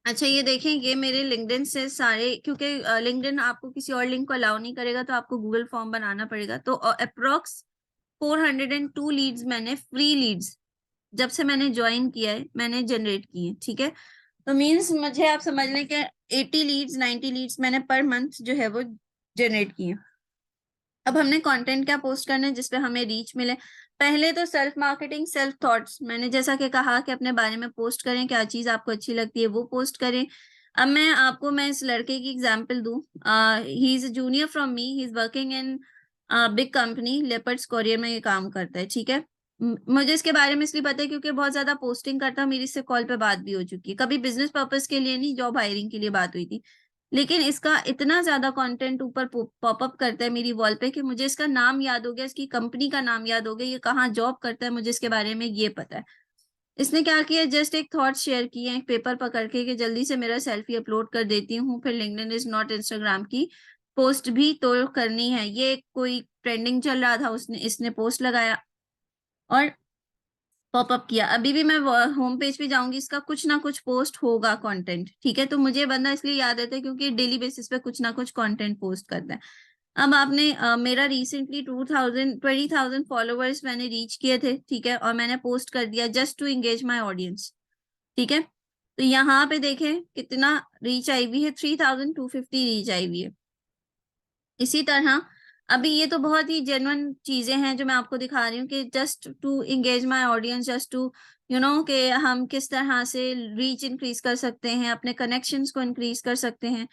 अच्छा ये देखें, ये मेरे लिंक्डइन से सारे, क्योंकि लिंक्डइन आपको किसी और लिंक को अलाउ नहीं करेगा, तो आपको गूगल फॉर्म बनाना पड़ेगा। तो अप्रोक्स 402 लीड्स मैंने, फ्री लीड्स, जब से मैंने ज्वाइन किया है मैंने जनरेट की है। ठीक है, तो मीन्स मुझे आप समझ लें कि 80 लीड्स 90 लीड्स मैंने पर मंथ जो है वो जनरेट की है। अब हमने कंटेंट क्या पोस्ट करना है जिसपे हमें रीच मिले। पहले तो सेल्फ मार्केटिंग, सेल्फ थॉट्स, मैंने जैसा कि कहा कि अपने बारे में पोस्ट करें, क्या चीज आपको अच्छी लगती है वो पोस्ट करें। अब मैं इस लड़के की एग्जांपल दूं। He is junior from me, he is working in big company, leopards courier में ये काम करता है। ठीक है, मुझे इसके बारे में इसलिए पता है क्योंकि बहुत ज्यादा पोस्टिंग करता है, मेरी इससे कॉल पे बात भी हो चुकी है, कभी बिजनेस पर्पज के लिए नहीं, जॉब हायरिंग के लिए बात हुई थी। लेकिन इसका इतना ज्यादा कंटेंट ऊपर पॉपअप करता है मेरी वॉल पे कि मुझे इसका नाम याद हो गया, इसकी कंपनी का नाम याद हो गया, ये कहाँ जॉब करता है, मुझे इसके बारे में ये पता है। इसने क्या किया, जस्ट एक थॉट शेयर किए एक पेपर पकड़ के कि जल्दी से मेरा सेल्फी अपलोड कर देती हूँ, फिर लिंक्डइन इज नॉट इंस्टाग्राम की पोस्ट भी तो करनी है। ये कोई ट्रेंडिंग चल रहा था, उसने इसने पोस्ट लगाया और पॉपअप किया। अभी भी मैं होम पेज पे जाऊंगी, इसका कुछ ना कुछ पोस्ट होगा कंटेंट। ठीक है, तो मुझे बंदा इसलिए याद रहता है क्योंकि डेली बेसिस पे कुछ ना कुछ कंटेंट पोस्ट करता है। अब आपने मेरा रिसेंटली 20,000 फॉलोअर्स मैंने रीच किए थे। ठीक है, और मैंने पोस्ट कर दिया just to engage my audience. ठीक है, तो यहाँ पे देखें कितना रीच आई हुई है, 3,250 रीच आई हुई है। इसी तरह अभी ये तो बहुत ही जेन्युइन चीजें हैं जो मैं आपको दिखा रही हूँ कि just to engage my audience, just to कि हम किस तरह से रीच इंक्रीज कर सकते हैं, अपने कनेक्शंस को इंक्रीज कर सकते हैं।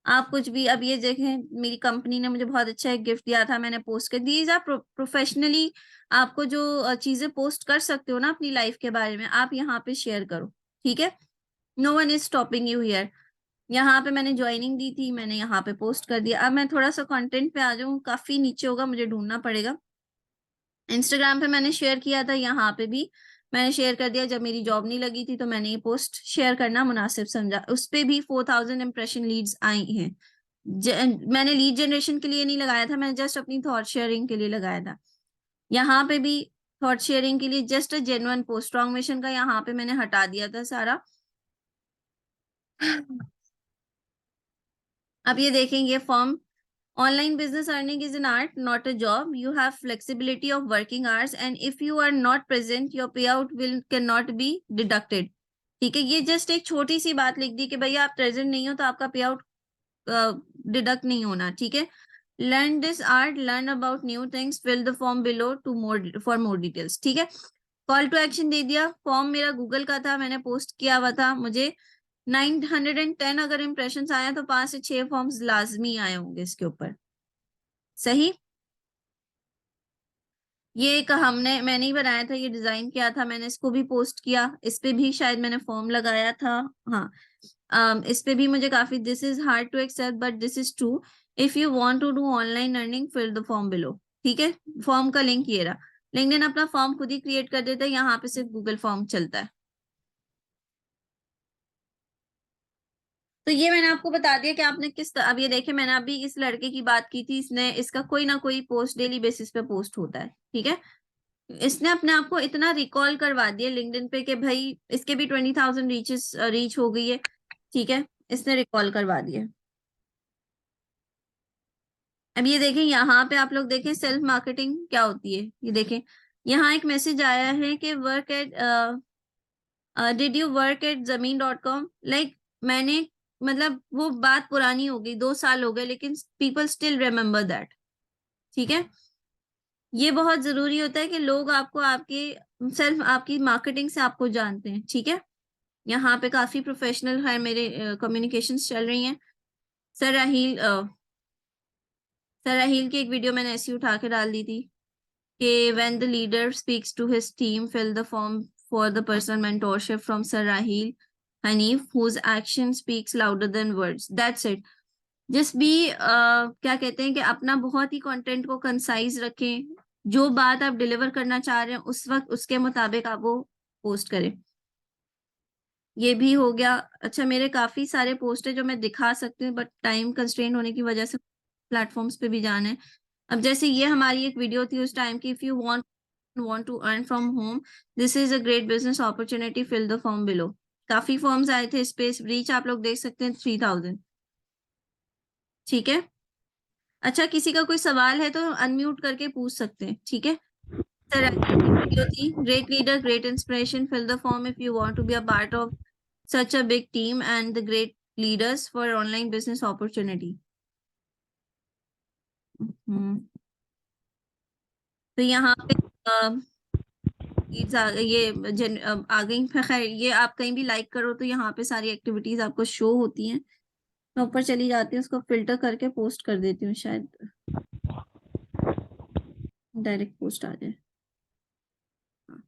आप कुछ भी, अब ये देखें, मेरी कंपनी ने मुझे बहुत अच्छा एक गिफ्ट दिया था, मैंने पोस्ट कर दीज। आप प्रोफेशनली आपको जो चीजें पोस्ट कर सकते हो ना अपनी लाइफ के बारे में, आप यहाँ पे शेयर करो। ठीक है, no one is stopping you here. यहाँ पे मैंने ज्वाइनिंग दी थी, मैंने यहाँ पे पोस्ट कर दिया। अब मैं थोड़ा सा कंटेंट पे आ जाऊँ, काफी नीचे होगा, मुझे ढूंढना पड़ेगा। इंस्टाग्राम पे मैंने शेयर किया था, यहाँ पे भी मैंने शेयर कर दिया। जब मेरी जॉब नहीं लगी थी तो मैंने ये पोस्ट शेयर करना मुनासिब समझा, उस पे भी 4,000 इंप्रेशन लीड्स आई हैं। मैंने लीड जनरेशन के लिए नहीं लगाया था, मैंने जस्ट अपनी थॉट शेयरिंग के लिए लगाया था। यहाँ पे भी थॉट शेयरिंग के लिए just a genuine post, strong mission का यहाँ पे मैंने हटा दिया था सारा। अब ये देखेंगे form, online business earning is an art, not a job. You have flexibility of working hours, and if you are not present, your payout will cannot be deducted. ठीक है, ये जस्ट एक छोटी सी बात लिख दी कि भैया आप प्रेजेंट नहीं हो तो आपका पे आउट डिडक्ट नहीं होना। ठीक है, learn this art, learn about new things, fill the form below to more for more details. ठीक है, कॉल टू एक्शन दे दिया। फॉर्म मेरा गूगल का था, मैंने पोस्ट किया हुआ था, मुझे 910 अगर इम्प्रेशन आया तो 5 से 6 फॉर्म्स लाजमी आए होंगे इसके ऊपर। सही, ये एक मैंने ही बनाया था, ये डिजाइन किया था मैंने, इसको भी पोस्ट किया, इस पे भी शायद मैंने फॉर्म लगाया था। हाँ, इस पे भी मुझे काफी, this is hard to accept but this is true, if you want to do online earning fill the form below. ठीक है, फॉर्म का लिंक ये रहा। लिंक्डइन अपना फॉर्म खुद ही क्रिएट कर देता है, यहाँ पे सिर्फ गूगल फॉर्म चलता है। तो ये मैंने आपको बता दिया कि आपने अब ये देखे, मैंने अभी इस लड़के की बात की थी, इसने इसका कोई ना कोई पोस्ट डेली बेसिस पे पोस्ट होता है। ठीक है, इसने अपने आप को इतना रिकॉल करवा दिया लिंक्डइन पे कि भाई इसके भी 20,000 रीच हो गई है। ठीक है, इसने रिकॉल करवा दिया। अब ये देखें, यहाँ पे आप लोग देखें सेल्फ मार्केटिंग क्या होती है। ये देखें, यहाँ एक मैसेज आया है कि work at did you work at जमीन.com। लाइक मैंने, मतलब वो बात पुरानी हो गई, 2 साल हो गए, लेकिन पीपल स्टिल रिमेम्बर दैट। ठीक है, ये बहुत जरूरी होता है कि लोग आपको आपके सेल्फ, आपकी मार्केटिंग से आपको जानते हैं। ठीक है, यहाँ पे काफी प्रोफेशनल है मेरे कम्युनिकेशंस चल रही हैं। सर राहील सर राहील की एक वीडियो मैंने ऐसी उठा के डाल दी थी कि when the leader speaks to his team fill the form for the personal mentorship from sir Raheel Hanif whose action speaks louder than words, that's it. जिस भी क्या कहते हैं कि अपना बहुत ही कंटेंट को कंसाइज रखें, जो बात आप डिलीवर करना चाह रहे हैं उस वक्त उसके मुताबिक आप वो पोस्ट करें। ये भी हो गया। अच्छा, मेरे काफी सारे पोस्ट है जो मैं दिखा सकती हूँ बट टाइम कंस्ट्रेंट होने की वजह से प्लेटफॉर्म्स पे भी जाना है। अब जैसे ये हमारी एक वीडियो थी उस टाइम की, if you want to earn from home, this is a great business opportunity, fill the form below. काफी फॉर्म्स आए थे, स्पेस रीच आप लोग देख सकते हैं 3000। ठीक है, अच्छा किसी का कोई सवाल है तो अनम्यूट करके पूछ सकते हैं, ठीक है। सर वीडियो थी, great leader great inspiration, fill the form if you want to be a part of such a big team and the great leaders for online business opportunity. तो यहाँ पे आ गई। खैर ये आप कहीं भी लाइक करो तो यहाँ पे सारी एक्टिविटीज आपको शो होती हैं। मैं ऊपर चली जाती हूँ, उसको फिल्टर करके पोस्ट कर देती हूँ, शायद डायरेक्ट पोस्ट आ जाए। हाँ।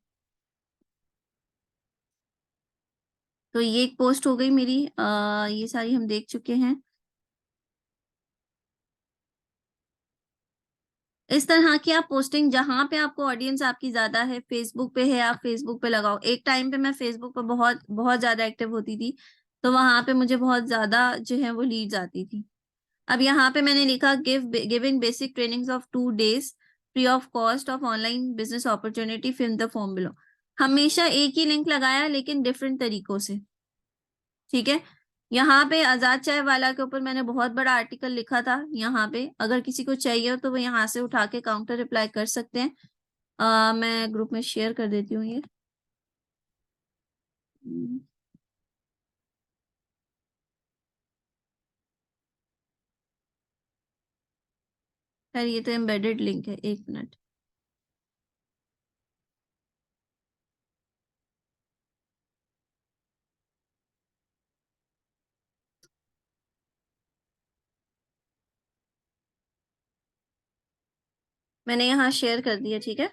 तो ये एक पोस्ट हो गई मेरी, ये सारी हम देख चुके हैं। इस तरह की आप पोस्टिंग जहां पे आपको ऑडियंस आपकी ज्यादा है, फेसबुक पे है आप फेसबुक पे लगाओ। एक टाइम पे मैं फेसबुक पे बहुत बहुत ज्यादा एक्टिव होती थी, तो वहां पे मुझे बहुत ज्यादा जो है वो लीड्स आती थी। अब यहाँ पे मैंने लिखा giving basic trainings of 2 days free of cost of online business opportunity, fill the form below. हमेशा एक ही लिंक लगाया लेकिन डिफरेंट तरीकों से, ठीक है। यहाँ पे आजाद चाय वाला के ऊपर मैंने बहुत बड़ा आर्टिकल लिखा था। यहाँ पे अगर किसी को चाहिए हो तो वो यहाँ से उठा के काउंटर रिप्लाई कर सकते हैं। मैं ग्रुप में शेयर कर देती हूँ ये। हम्म, खैर ये तो एम्बेडेड लिंक है, 1 मिनट। मैंने यहाँ शेयर कर दिया, ठीक है।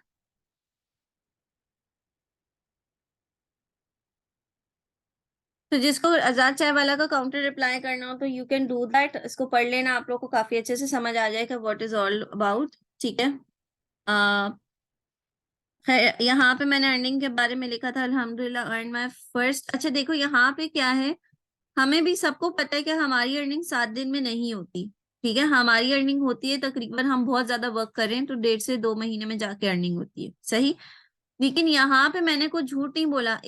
तो जिसको आजाद चाय वाला का काउंटर रिप्लाई करना हो तो यू कैन डू दैट, इसको पढ़ लेना, आप लोग को काफी अच्छे से समझ आ जाएगा व्हाट इज ऑल अबाउट, ठीक है। आ, यहाँ पे मैंने अर्निंग के बारे में लिखा था, अल्हम्दुलिल्लाह अर्न माय फर्स्ट। अच्छा देखो यहाँ पे क्या है, हमें भी सबको पता है कि हमारी अर्निंग 7 दिन में नहीं होती, ठीक है। हमारी अर्निंग होती है तकरीबन, हम बहुत ज्यादा वर्क करें तो 1.5 से 2 महीने में जाके अर्निंग होती है, सही। लेकिन यहाँ पे मैंने कुछ झूठ नहीं बोला।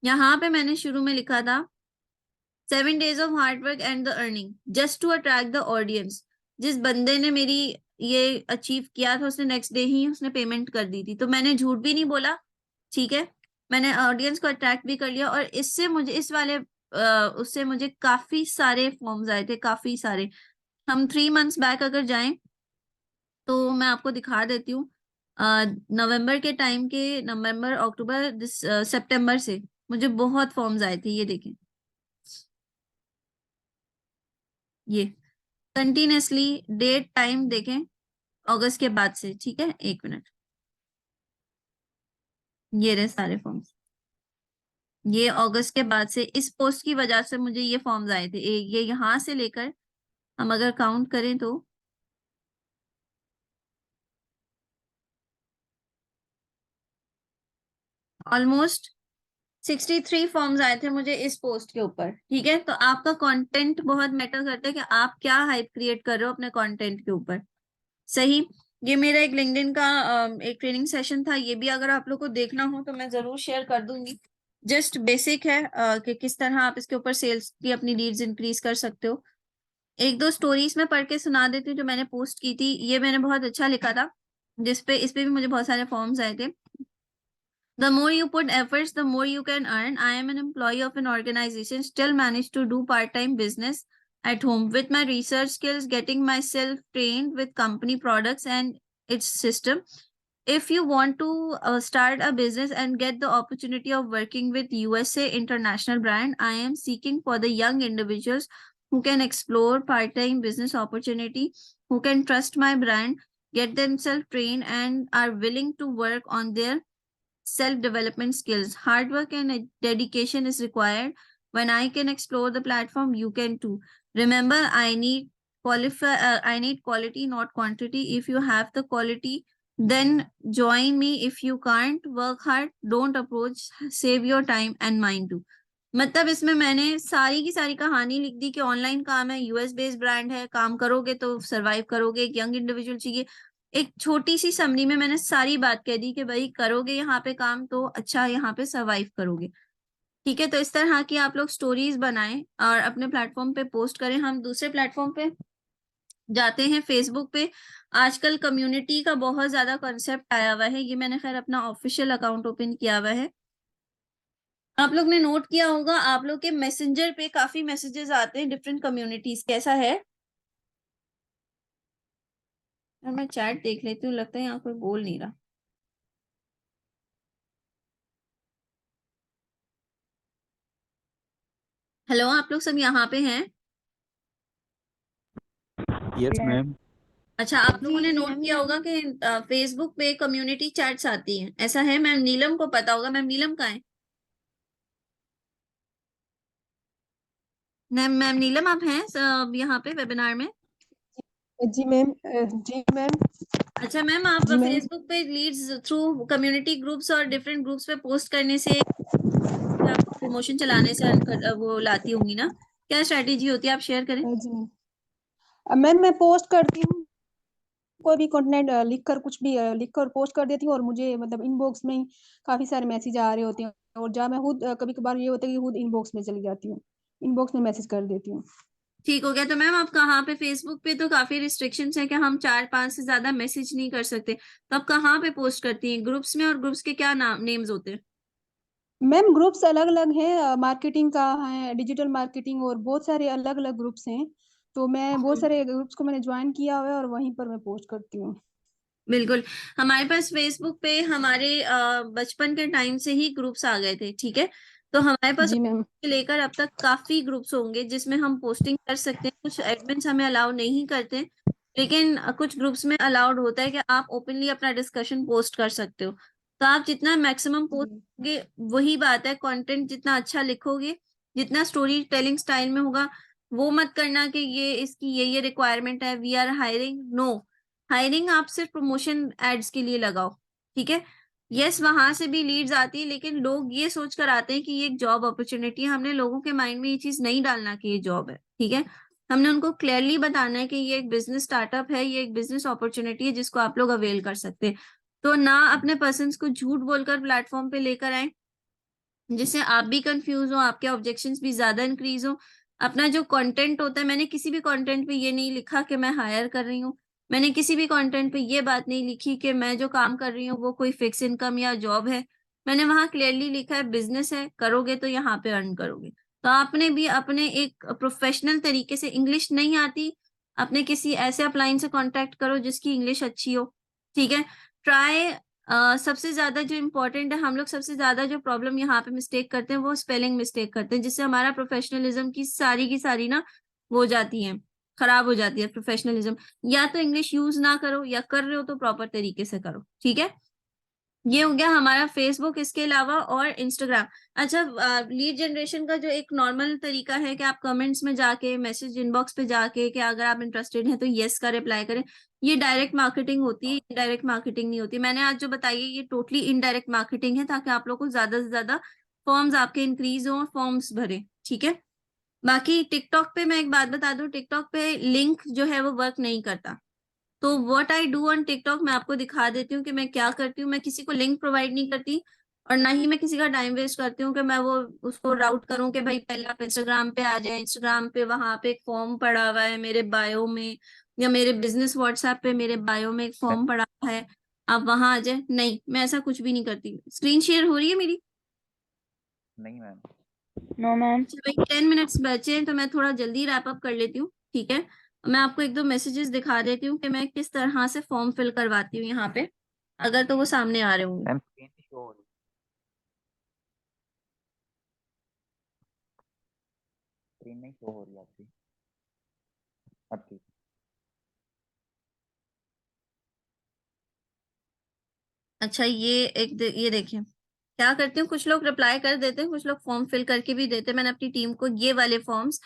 यहाँ पे मैंने शुरू में लिखा था 7 days of hard work and the earning just to attract the audience. जिस बंदे ने मेरी ये अचीव किया था उसने नेक्स्ट डे ही उसने पेमेंट कर दी थी, तो मैंने झूठ भी नहीं बोला, ठीक है। मैंने ऑडियंस को अट्रैक्ट भी कर लिया और इससे मुझे इस वाले उससे मुझे काफी सारे फॉर्म्स आए थे, काफी सारे। हम 3 months बैक अगर जाएं तो मैं आपको दिखा देती हूँ। नवंबर के टाइम के, नवंबर अक्टूबर सितंबर से मुझे बहुत फॉर्म्स आए थे, ये देखें, ये कंटिन्यूसली डेट टाइम देखें, अगस्त के बाद से, ठीक है। 1 मिनट, ये रहे सारे फॉर्म्स, ये अगस्त के बाद से इस पोस्ट की वजह से मुझे ये फॉर्म्स आए थे। ये यहाँ से लेकर हम अगर काउंट करें तो ऑलमोस्ट 63 फॉर्म्स आए थे मुझे इस पोस्ट के ऊपर, ठीक है। तो आपका कंटेंट बहुत मैटर करता है कि आप क्या हाइप क्रिएट कर रहे हो अपने कंटेंट के ऊपर, सही। ये मेरा एक लिंक्डइन का एक ट्रेनिंग सेशन था, ये भी अगर आप लोग को देखना हो तो मैं जरूर शेयर कर दूंगी। जस्ट बेसिक है कि किस तरह आप इसके ऊपर सेल्स की अपनी लीड्स इंक्रीज कर सकते हो। एक दो स्टोरीज में पढ़ के सुना देती हूँ जो मैंने पोस्ट की थी। ये मैंने बहुत अच्छा लिखा था, जिसपे इस पे भी मुझे बहुत सारे फॉर्म्स आए थे। The more you put efforts, the more you can earn. I am an employee of an organization, still manage to do part-time business at home with my research skills, getting myself trained with company products and its system. If you want to start a business and get the opportunity of working with USA international brand, I am seeking for the young individuals who can explore part-time business opportunity, who can trust my brand, get themselves trained and are willing to work on their self-development skills. Hard work and dedication is required. When I can explore the platform, you can too. Remember, I need quality, not quantity. If you have the quality, then join me. If you can't, work hard, don't approach, save your time and mine too. मतलब इसमें मैंने सारी की सारी कहानी लिख दी कि online काम है, यूएस बेस्ड ब्रांड है, काम करोगे तो सरवाइव करोगे, एक यंग इंडिविजुअल चाहिए। एक छोटी सी समरी में मैंने सारी बात कह दी कि भाई करोगे यहाँ पे काम तो अच्छा यहाँ पे सरवाइव करोगे। ठीक है, तो इस तरह की आप लोग स्टोरीज बनाएं और अपने प्लेटफॉर्म पे पोस्ट करें। हम दूसरे प्लेटफॉर्म पे जाते हैं, फेसबुक पे आजकल कम्युनिटी का बहुत ज्यादा कॉन्सेप्ट आया हुआ है। ये मैंने खैर अपना ऑफिशियल अकाउंट ओपन किया हुआ है। आप लोग ने नोट किया होगा, आप लोग के मैसेंजर पे काफी मैसेजेस आते हैं डिफरेंट कम्युनिटीज, कैसा है? और मैं चैट देख लेती हूँ, लगता है यहाँ कोई बोल नहीं रहा। हेलो, आप लोग सब यहाँ पे हैं? Yes ma'am. अच्छा, आप लोगों ने नोट किया होगा कि फेसबुक पे कम्युनिटी चैट्स आती हैं, ऐसा है? मैम नीलम को पता होगा। मैम नीलम कहाँ है? मैम मैम नीलम आप हैं यहाँ पे वेबिनार में? जी मैम। जी मैम। अच्छा मैम, आप जी मैम। फेसबुक पे लीड्स थ्रू कम्युनिटी ग्रुप्स और डिफरेंट ग्रुप्स पे पोस्ट करने से आपको प्रमोशन चलाने से वो लाती होंगी ना? क्या स्ट्रेटेजी होती है, आप शेयर करें। जी मैम। मैम मैं पोस्ट करती हूँ, कोई भी कंटेंट लिख कर, कुछ भी लिख कर पोस्ट कर देती हूँ, और मुझे मतलब इनबॉक्स में ही काफी सारे मैसेज आ रहे होते हैं, और जहाँ मैं खुद कभी कभार ये होता है कि खुद इनबॉक्स में चली जाती हूँ, इनबॉक्स में मैसेज कर देती हूँ। ठीक हो गया। तो मैम आप कहाँ पे, फेसबुक पे तो काफी रिस्ट्रिक्शंस है कि हम 4-5 से ज्यादा मैसेज नहीं कर सकते, तो आप कहाँ पे पोस्ट करती हैं? ग्रुप्स में? और ग्रुप्स के क्या नाम नेम्स होते हैं? मैम ग्रुप्स अलग अलग हैं, मार्केटिंग का है, डिजिटल मार्केटिंग, और बहुत सारे अलग अलग ग्रुप्स हैं। तो मैं बहुत सारे ग्रुप्स को मैंने ज्वाइन किया हुआ है, और वहीं पर मैं पोस्ट करती हूँ। बिल्कुल। हमारे पास फेसबुक पे हमारे बचपन के टाइम से ही ग्रुप्स आ गए थे, ठीक है। तो हमारे पास जी मैम। लेकर अब तक काफी ग्रुप्स होंगे जिसमें हम पोस्टिंग कर सकते हैं। कुछ एडमिन्स हमें अलाउ नहीं करते, लेकिन कुछ ग्रुप्स में अलाउड होता है कि आप ओपनली अपना डिस्कशन पोस्ट कर सकते हो। तो आप जितना मैक्सिमम पोस्ट जी करोगे, वही बात है, कंटेंट जितना अच्छा लिखोगे, जितना स्टोरी टेलिंग स्टाइल में होगा। वो मत करना कि ये इसकी ये रिक्वायरमेंट है, we are hiring, no. Hiring आप सिर्फ प्रमोशन एड्स के लिए लगाओ, ठीक है। यस, वहां से भी लीड्स आती है, लेकिन लोग ये सोच कर आते हैं कि ये एक जॉब अपॉर्चुनिटी है। हमने लोगों के माइंड में ये चीज नहीं डालना कि ये जॉब है, ठीक है। हमने उनको क्लियरली बताना है कि ये एक बिजनेस स्टार्टअप है, ये एक बिजनेस अपॉर्चुनिटी है जिसको आप लोग अवेल कर सकते हैं। तो ना अपने पर्सन को झूठ बोलकर प्लेटफॉर्म पे लेकर आए जिससे आप भी कंफ्यूज हो, आपके ऑब्जेक्शंस भी ज्यादा इंक्रीज हो। अपना जो कंटेंट होता है, मैंने किसी भी कंटेंट पे ये नहीं लिखा कि मैं हायर कर रही हूँ। मैंने किसी भी कंटेंट पे ये बात नहीं लिखी कि मैं जो काम कर रही हूँ वो कोई फिक्स इनकम या जॉब है। मैंने वहां क्लियरली लिखा है बिजनेस है, करोगे तो यहाँ पे अर्न करोगे। तो आपने भी अपने एक प्रोफेशनल तरीके से, इंग्लिश नहीं आती, अपने किसी ऐसे अपलाइन से कांटेक्ट करो जिसकी इंग्लिश अच्छी हो, ठीक है। ट्राई सबसे ज्यादा जो इम्पोर्टेंट है, हम लोग सबसे ज्यादा जो प्रॉब्लम यहाँ पे मिस्टेक करते हैं वो स्पेलिंग मिस्टेक करते हैं, जिससे हमारा प्रोफेशनलिज्म की सारी ना वो हो जाती है, खराब हो जाती है प्रोफेशनलिज्म। या तो इंग्लिश यूज ना करो, या कर रहे हो तो प्रॉपर तरीके से करो, ठीक है। ये हो गया हमारा फेसबुक, इसके अलावा और इंस्टाग्राम। अच्छा, लीड जनरेशन का जो एक नॉर्मल तरीका है कि आप कमेंट्स में जाके, मैसेज इनबॉक्स पे जाके, कि अगर आप इंटरेस्टेड हैं तो यस का रिप्लाई करें। ये डायरेक्ट मार्केटिंग होती है, इनडायरेक्ट मार्केटिंग नहीं होती। मैंने आज जो बताई है ये टोटली इनडायरेक्ट मार्केटिंग है, ताकि आप लोग को ज्यादा से ज्यादा फॉर्म्स आपके इंक्रीज हो और फॉर्म्स भरे, ठीक है। बाकी टिकटॉक पे मैं एक बात बता दूं, टिकटॉक पे लिंक जो है वो वर्क नहीं करता। तो what I do on TikTok मैं आपको दिखा देती हूँ कि मैं क्या करती हूँ। मैं किसी को लिंक प्रोवाइड नहीं करती, और ना ही मैं किसी का टाइम वेस्ट करती हूँ कि मैं वो उसको राउट करूँ कि भाई पहले आप इंस्टाग्राम पे आ जाए। इंस्टाग्राम पे वहां पे एक फॉर्म पड़ा हुआ है मेरे बायो में, या मेरे बिजनेस व्हाट्सएप पे मेरे बायो में एक फॉर्म पड़ा हुआ है, आप वहां आ जाए। नहीं, मैं ऐसा कुछ भी नहीं करती। स्क्रीन शेयर हो रही है मेरी? नहीं मैम। No ma'am. अच्छा भाई, 10 मिनट्स बचे हैं तो मैं थोड़ा जल्दी रैप अप कर लेती हूँ, ठीक है। मैं आपको एक दो मैसेजेस दिखा देती हूँ कि मैं किस तरह से फॉर्म फिल करवाती हूँ यहाँ पे, अगर तो वो सामने आ रहे होंगे। मैम स्क्रीन नहीं शो हो रही। स्क्रीन नहीं शो हो रही आपकी। अब ठीक। अच्छा, ये देखिए, क्या करती हूँ, कुछ लोग रिप्लाई कर देते हैं, कुछ लोग फॉर्म फिल करके भी देते हैं। मैंने अपनी टीम को ये वाले फॉर्म्स,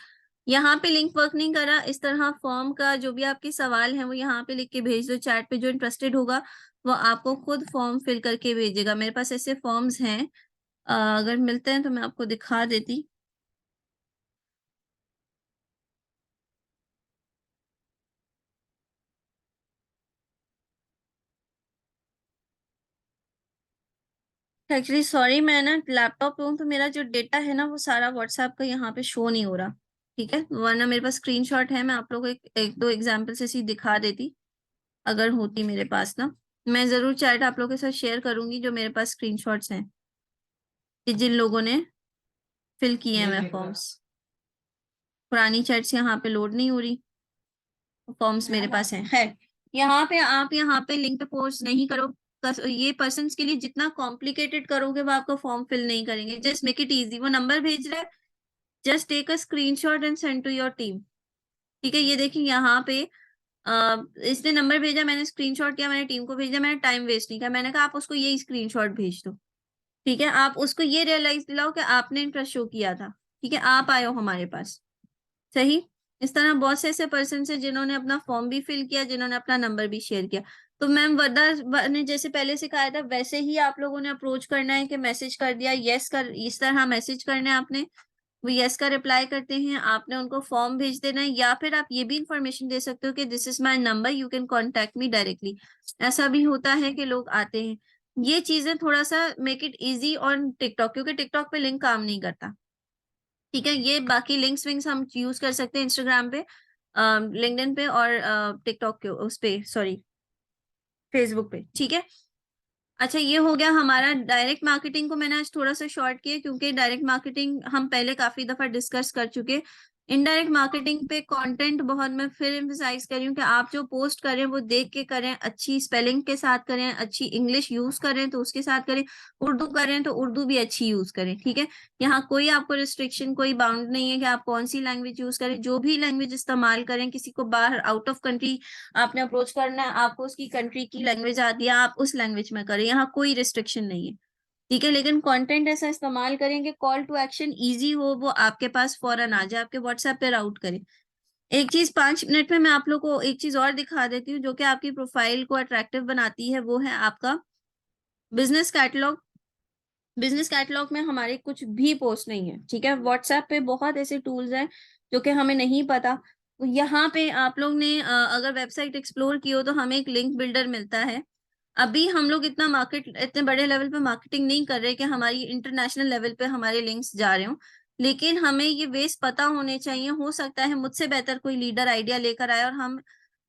यहाँ पे लिंक वर्क नहीं करा, इस तरह फॉर्म का जो भी आपके सवाल है वो यहाँ पे लिख के भेज दो चैट पे। जो इंटरेस्टेड होगा वो आपको खुद फॉर्म फिल करके भेजेगा। मेरे पास ऐसे फॉर्म्स हैं, अगर मिलते हैं तो मैं आपको दिखा देती। एक्चुअली सॉरी, मैं ना लैपटॉप पे हूँ तो मेरा जो डेटा है ना वो सारा व्हाट्सएप का यहाँ पे शो नहीं हो रहा। ठीक है, वरना मेरे पास स्क्रीनशॉट है, मैं आप लोगों को एक दो एग्जांपल ऐसी दिखा देती अगर होती मेरे पास ना। मैं जरूर चैट आप लोगों के साथ शेयर करूंगी जो मेरे पास स्क्रीनशॉट्स हैं कि जिन लोगों ने फिल किए हैं मैं फॉर्म्स। पुरानी चैट्स यहाँ पे लोड नहीं हो रही, फॉर्म्स मेरे पास हैं। है यहाँ पे, आप यहाँ पे लिंक पे पोस्ट नहीं करो। ये पर्सन्स के लिए जितना कॉम्प्लिकेटेड करोगे वो आपका फॉर्म फिल नहीं करेंगे। Just make it easy. वो नंबर भेज रहा है, just take a screenshot and send to your team. ठीक है, ये देखिए यहाँ पे इसने नंबर भेजा, मैंने स्क्रीनशॉट किया, मैंने टीम को भेजा, मैंने टाइम वेस्ट नहीं किया। मैंने कहा आप उसको ये स्क्रीनशॉट भेज दो। ठीक है, आप उसको ये रियलाइज दिलाओ कि आपने इंटरेस्ट शो किया था। ठीक है, आप आए हो हमारे पास। सही। इस तरह बहुत से ऐसे पर्सन है जिन्होंने अपना फॉर्म भी फिल किया, जिन्होंने अपना नंबर भी शेयर किया। तो मैम वर्दा ने जैसे पहले सिखाया था वैसे ही आप लोगों ने अप्रोच करना है कि मैसेज कर दिया, यस कर, इस तरह मैसेज करना है आपने। वो यस का रिप्लाई करते हैं, आपने उनको फॉर्म भेज देना है। या फिर आप ये भी इंफॉर्मेशन दे सकते हो कि this is my number, you can contact me directly. ऐसा भी होता है कि लोग आते हैं। ये चीजें थोड़ा सा make it easy on TikTok, क्योंकि टिकटॉक पे लिंक काम नहीं करता। ठीक है, ये बाकी लिंक्स विंक्स हम यूज कर सकते हैं इंस्टाग्राम पे, लिंक्डइन पे और टिकटॉक के उस पे, सॉरी फेसबुक पे। ठीक है, अच्छा ये हो गया हमारा डायरेक्ट मार्केटिंग को मैंने आज थोड़ा सा शॉर्ट किया क्योंकि डायरेक्ट मार्केटिंग हम पहले काफी दफा डिस्कस कर चुके। इनडायरेक्ट मार्केटिंग पे कंटेंट बहुत मैं फिर एम्फसाइज कर रही हूँ कि आप जो पोस्ट करें वो देख के करें, अच्छी स्पेलिंग के साथ करें, अच्छी इंग्लिश यूज करें तो उसके साथ करें, उर्दू करें तो उर्दू भी अच्छी यूज करें। ठीक है, यहाँ कोई आपको रिस्ट्रिक्शन, कोई बाउंड नहीं है कि आप कौन सी लैंग्वेज यूज करें, जो भी लैंग्वेज इस्तेमाल करें। किसी को बाहर आउट ऑफ कंट्री आपने अप्रोच करना है, आपको उसकी कंट्री की लैंग्वेज आती है, आप उस लैंग्वेज में करें, यहाँ कोई रिस्ट्रिक्शन नहीं है। ठीक है, लेकिन कंटेंट ऐसा इस्तेमाल करें कि कॉल टू एक्शन इजी हो, वो आपके पास फौरन आ जाए, आपके व्हाट्सएप पे राउट करें। एक चीज 5 मिनट में मैं आप लोग को एक चीज और दिखा देती हूँ जो कि आपकी प्रोफाइल को अट्रैक्टिव बनाती है, वो है आपका बिजनेस कैटलॉग। बिजनेस कैटलॉग में हमारे कुछ भी पोस्ट नहीं है। ठीक है, व्हाट्सएप पे बहुत ऐसे टूल्स हैं जो कि हमें नहीं पता। तो यहाँ पे आप लोग ने अगर वेबसाइट एक्सप्लोर की हो तो हमें एक लिंक बिल्डर मिलता है। अभी हम लोग इतने बड़े लेवल पे मार्केटिंग नहीं कर रहे कि हमारी इंटरनेशनल लेवल पे हमारे लिंक्स जा रहे हो, लेकिन हमें ये वेज पता होने चाहिए। हो सकता है मुझसे बेहतर कोई लीडर आइडिया लेकर आए और हम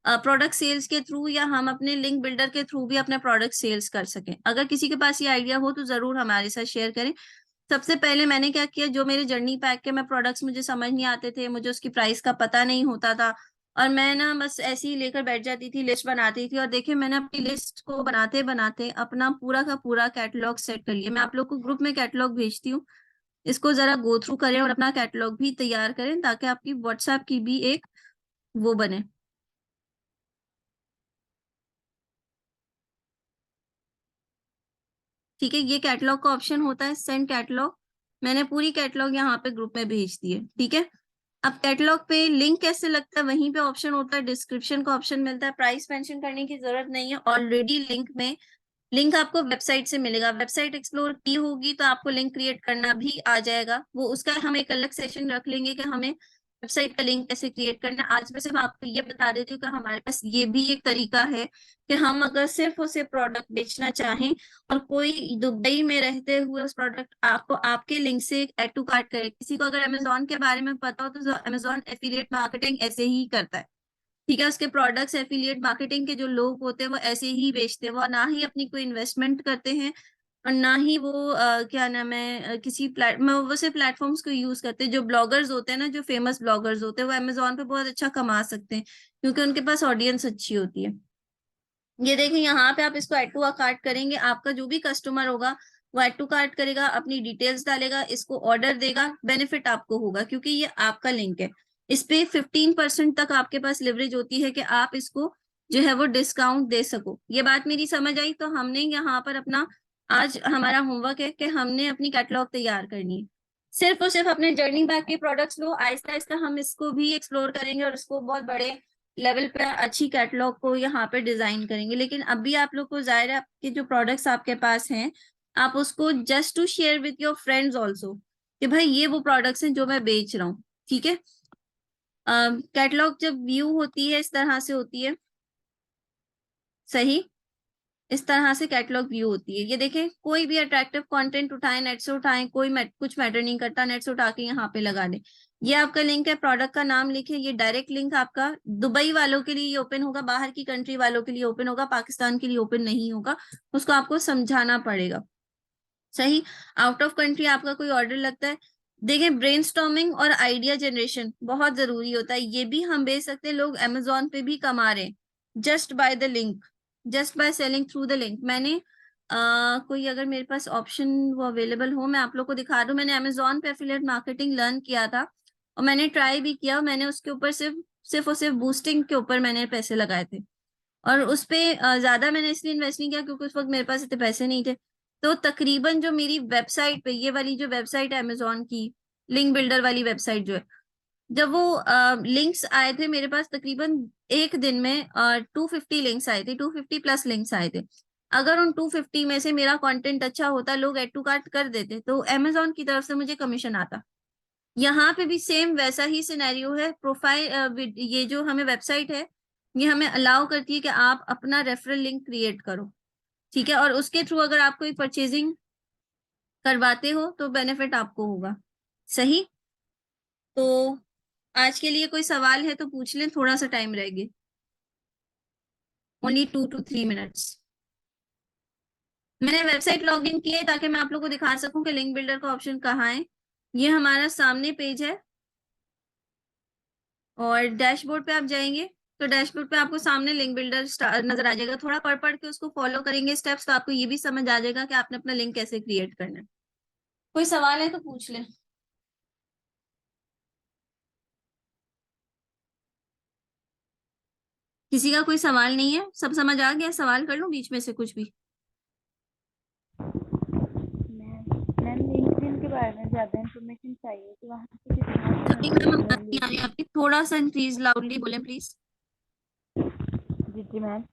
प्रोडक्ट सेल्स के थ्रू या हम अपने लिंक बिल्डर के थ्रू भी अपने प्रोडक्ट सेल्स कर सकें। अगर किसी के पास ये आइडिया हो तो जरूर हमारे साथ शेयर करें। सबसे पहले मैंने क्या किया, जो मेरे जर्नी पैक के मैं प्रोडक्ट्स मुझे समझ नहीं आते थे, मुझे उसकी प्राइस का पता नहीं होता था, और मैं ना बस ऐसे ही लेकर बैठ जाती थी, लिस्ट बनाती थी। और देखिए मैंने अपनी लिस्ट को बनाते बनाते अपना पूरा का पूरा कैटलॉग सेट कर लिया। मैं आप लोग को ग्रुप में कैटलॉग भेजती हूँ, इसको जरा गो थ्रू करें और अपना कैटलॉग भी तैयार करें ताकि आपकी व्हाट्सएप की भी एक वो बने। ठीक है, ये कैटलॉग का ऑप्शन होता है सेंड कैटलॉग। मैंने पूरी कैटलॉग यहाँ पे ग्रुप में भेज दी है। ठीक है, अब कैटलॉग पे लिंक कैसे लगता है, वहीं पे ऑप्शन होता है, डिस्क्रिप्शन का ऑप्शन मिलता है। प्राइस मेंशन करने की जरूरत नहीं है, ऑलरेडी लिंक में, लिंक आपको वेबसाइट से मिलेगा। वेबसाइट एक्सप्लोर की होगी तो आपको लिंक क्रिएट करना भी आ जाएगा। वो उसका हम एक अलग सेशन रख लेंगे कि हमें वेबसाइट का लिंक कैसे क्रिएट करना है। आज मैं सिर्फ आपको ये बता देती हूँ कि हमारे पास ये भी एक तरीका है कि हम अगर सिर्फ उसे प्रोडक्ट बेचना चाहें और कोई दुबई में रहते हुए उस प्रोडक्ट आपको आपके लिंक से ऐड टू कार्ट करे। किसी को अगर अमेजोन के बारे में पता हो तो अमेजोन एफिलिएट मार्केटिंग ऐसे ही करता है। ठीक है, उसके प्रोडक्ट्स एफिलिएट मार्केटिंग के जो लोग होते हैं वो ऐसे ही बेचते हैं, वो ना ही अपनी कोई इन्वेस्टमेंट करते हैं और ना ही वो क्या नाम है किसी वो से प्लेटफॉर्म्स को यूज करते हैं। जो ब्लॉगर्स होते हैं ना, जो फेमस ब्लॉगर्स होते हैं, वो अमेजोन पे बहुत अच्छा कमा सकते हैं क्योंकि उनके पास ऑडियंस अच्छी होती है। ये देखें यहाँ पे आप इसको ऐड टू कार्ट करेंगे, आपका जो भी कस्टमर होगा वो ऐड टू कार्ट करेगा, अपनी डिटेल्स डालेगा, इसको ऑर्डर देगा, बेनिफिट आपको होगा क्योंकि ये आपका लिंक है। इस पे 15% तक आपके पास लिवरेज होती है कि आप इसको जो है वो डिस्काउंट दे सको। ये बात मेरी समझ आई? तो हमने यहाँ पर अपना, आज हमारा होमवर्क है कि हमने अपनी कैटलॉग तैयार करनी है। सिर्फ और सिर्फ अपने जर्नी बैग के प्रोडक्ट्स लो, आहिस्ता आहिस्ता हम इसको भी एक्सप्लोर करेंगे और इसको बहुत बड़े लेवल पे अच्छी कैटलॉग को यहाँ पे डिजाइन करेंगे। लेकिन अभी आप लोग को जाहिर है आपके जो प्रोडक्ट्स आपके पास हैं, आप उसको just to share with your friends also कि भाई ये वो प्रोडक्ट्स हैं जो मैं बेच रहा हूँ। ठीक है, कैटलॉग जब व्यू होती है इस तरह से होती है। सही, इस तरह से कैटलॉग व्यू होती है। ये देखें, कोई भी अट्रैक्टिव कंटेंट उठाएं, नेट से उठाएं, कुछ मैटर नहीं करता, नेट से उठा के यहाँ पे लगा दें। ये आपका लिंक है, प्रोडक्ट का नाम लिखें। ये डायरेक्ट लिंक आपका दुबई वालों के लिए ये ओपन होगा, बाहर की कंट्री वालों के लिए ओपन होगा, पाकिस्तान के लिए ओपन नहीं होगा, उसको आपको समझाना पड़ेगा। सही। आउट ऑफ कंट्री आपका कोई ऑर्डर लगता है, देखें ब्रेनस्टॉर्मिंग और आइडिया जनरेशन बहुत जरूरी होता है। ये भी हम बेच सकते हैं, लोग अमेजोन पे भी कमा रहे हैं just by the link, just by selling through the link. मैंने कोई अगर मेरे पास ऑप्शन वो अवेलेबल हो, मैं आप लोग को दिखा दूं। मैंने अमेजोन पे एफिलिएट मार्केटिंग लर्न किया था और मैंने ट्राई भी किया। मैंने उसके ऊपर सिर्फ और सिर्फ बूस्टिंग के ऊपर मैंने पैसे लगाए थे, और उस पे ज्यादा मैंने इसलिए इन्वेस्ट नहीं किया क्योंकि उस वक्त मेरे पास इतने पैसे नहीं थे। तो तकरीबन जो मेरी वेबसाइट पे, ये वाली जो वेबसाइट है अमेजोन की लिंक बिल्डर वाली वेबसाइट जो है, जब वो लिंक्स आए थे मेरे पास, तकरीबन एक दिन में 250 लिंक्स आए थे, 250 प्लस लिंक्स आए थे। अगर उन 250 में से मेरा कंटेंट अच्छा होता, लोग एड टू कार्ट कर देते, तो अमेजोन की तरफ से मुझे कमीशन आता। यहाँ पे भी सेम वैसा ही सिनेरियो है। प्रोफाइल ये जो हमें वेबसाइट है, ये हमें अलाउ करती है कि आप अपना रेफरल लिंक क्रिएट करो, ठीक है, और उसके थ्रू अगर आप कोई परचेजिंग करवाते हो तो बेनिफिट आपको होगा। सही। तो आज के लिए कोई सवाल है तो पूछ लें, थोड़ा सा टाइम रह गया, ओनली 2 to 3 मिनट्स। मैंने वेबसाइट लॉग इन किया है ताकि मैं आप लोग को दिखा सकूं कि लिंक बिल्डर का ऑप्शन कहाँ है। ये हमारा सामने पेज है, और डैशबोर्ड पे आप जाएंगे तो डैशबोर्ड पे आपको सामने लिंक बिल्डर नजर आ जाएगा। थोड़ा पढ़ पढ़ के उसको फॉलो करेंगे स्टेप्स, तो आपको ये भी समझ आ जाएगा कि आपने अपना लिंक कैसे क्रिएट करना है। कोई सवाल है तो पूछ लें। किसी का कोई सवाल नहीं है? सब समझ आ गया? सवाल कर लूं बीच में से कुछ भी? मैम लिंक्डइन के बारे में ज़्यादा इन्फॉर्मेशन चाहिए कि वहाँ से कितना सॉरी मैम, आवाज नहीं आ रही आपकी, थोड़ा सा प्लीज लाउडली बोले प्लीज। जी जी मैम।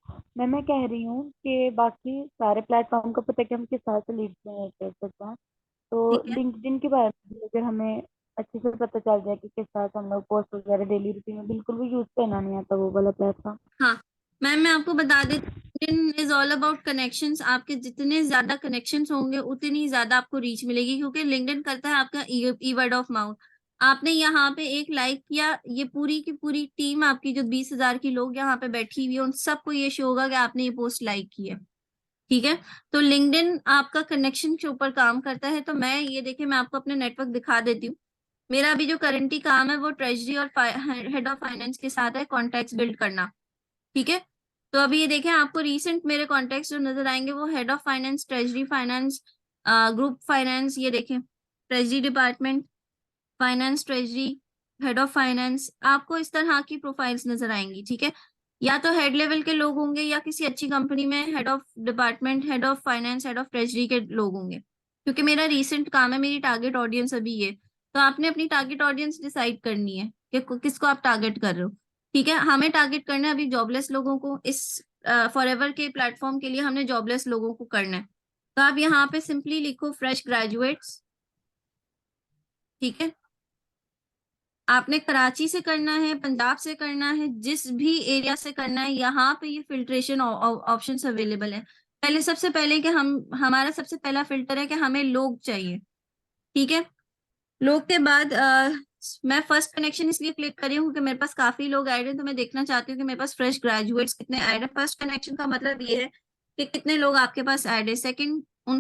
मैं कह रही हूँ कि बाकी सारे प्लेटफॉर्म का पता है कि हम किस तरह से लीड जनरेट कर सकते हैं, ठीक तो है। लिंक्डइन के बारे में भी अगर हमें अच्छे से पता चल जाए कि किस तरह से हम लोग पोस्ट वगैरह डेली रूटीन में, बिल्कुल भी यूज करना नहीं आता वो वाला प्लेटफॉर्म। हाँ मैम, मैं आपको बता देती हूँ, LinkedIn is all about connections. आपके जितने ज्यादा कनेक्शंस होंगे उतनी ज्यादा आपको रीच मिलेगी, क्योंकि लिंक्डइन करता है आपका ई वर्ड ऑफ माउथ। आपने यहाँ पे एक लाइक किया, ये पूरी की पूरी टीम आपकी जो 20,000 की लोग यहाँ पे बैठी हुई है, उन सबको ये शो होगा कि आपने ये पोस्ट लाइक की है। ठीक है। तो लिंक्डइन आपका कनेक्शन के ऊपर काम करता है। तो मैं ये देखिए, मैं आपको अपने नेटवर्क दिखा देती हूँ। मेरा अभी जो करंटली काम है वो ट्रेजरी और हेड ऑफ फाइनेंस के साथ है, कॉन्टैक्ट्स बिल्ड करना। ठीक है। तो अभी ये देखें, आपको रीसेंट मेरे कॉन्टैक्ट्स जो नजर आएंगे वो head of finance, treasury finance, group finance, ये देखें treasury department, finance treasury, head of finance, आपको इस तरह की प्रोफाइल्स नजर आएंगी। ठीक है। या तो हेड लेवल के लोग होंगे या किसी अच्छी कंपनी में head of department, head of finance, head of treasury के लोग होंगे, क्योंकि मेरा रीसेंट काम है, मेरी टारगेट ऑडियंस अभी ये। तो आपने अपनी टारगेट ऑडियंस डिसाइड करनी है कि किसको आप टारगेट कर रहे हो। ठीक है। हमें टारगेट करना है अभी जॉबलेस लोगों को। इस फॉरएवर के प्लेटफॉर्म के लिए हमने जॉबलेस लोगों को करना है। तो आप यहाँ पे सिंपली लिखो फ्रेश ग्रेजुएट्स। ठीक है। आपने कराची से करना है, पंजाब से करना है, जिस भी एरिया से करना है, यहाँ पे ये फिल्ट्रेशन ऑप्शंस अवेलेबल है। पहले सबसे पहले कि हमारा सबसे पहला फिल्टर है कि हमें लोग चाहिए। ठीक है। लोग के बाद मैं फर्स्ट कनेक्शन इसलिए क्लिक करी हूँ क्योंकि मेरे पास काफी लोग ऐड हैं, तो मैं देखना चाहती हूँ कि मेरे पास फ्रेश ग्रेजुएट्स कितने ऐड है। फर्स्ट कनेक्शन का मतलब ये है कि कितने लोग आपके पास ऐड है। सेकंड